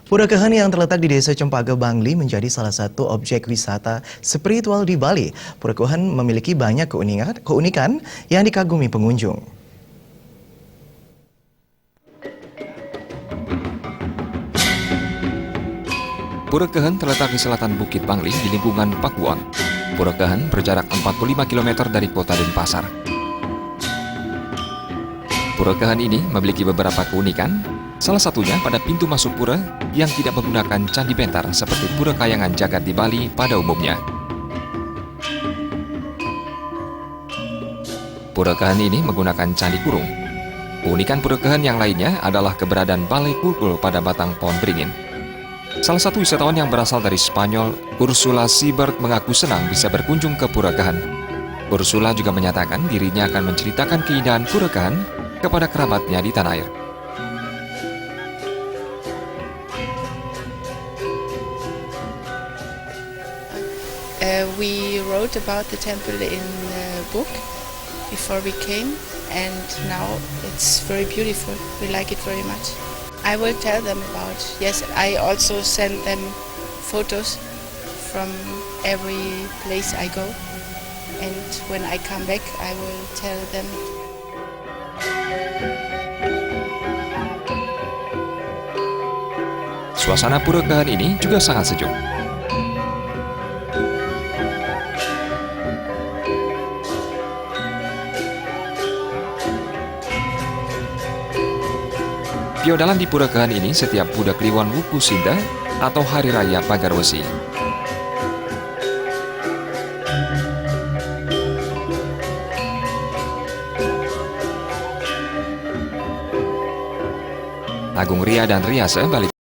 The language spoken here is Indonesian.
Pura Kehen yang terletak di Desa Cempaka Bangli menjadi salah satu objek wisata spiritual di Bali. Pura Kehen memiliki banyak keunikan yang dikagumi pengunjung. Pura Kehen terletak di selatan Bukit Bangli di lingkungan Pakuwon. Pura Kehen berjarak 45 km dari kota Denpasar. Pura Kehen ini memiliki beberapa keunikan, salah satunya pada pintu masuk pura yang tidak menggunakan candi bentar seperti Pura Kayangan Jagat di Bali pada umumnya. Pura Kehen ini menggunakan candi kurung. Keunikan Pura Kehen yang lainnya adalah keberadaan balai kulkul pada batang pohon beringin. Salah satu wisatawan yang berasal dari Spanyol, Ursula Siebert, mengaku senang bisa berkunjung ke Pura Kehen. Ursula juga menyatakan dirinya akan menceritakan keindahan Pura Kehen kepada kerabatnya di tanah air. We wrote about the temple in a book before we came, and now it's very beautiful. We like it very much. I will tell them about, yes, I also send them photos from every place I go, and when I come back I will tell them. Suasana Pura Kehen ini juga sangat sejuk. Piodalan di Pura Kehen ini setiap Budak Kliwon Wuku Sinda atau Hari Raya Pagar Wesi. Agung Ria dan Riase balik.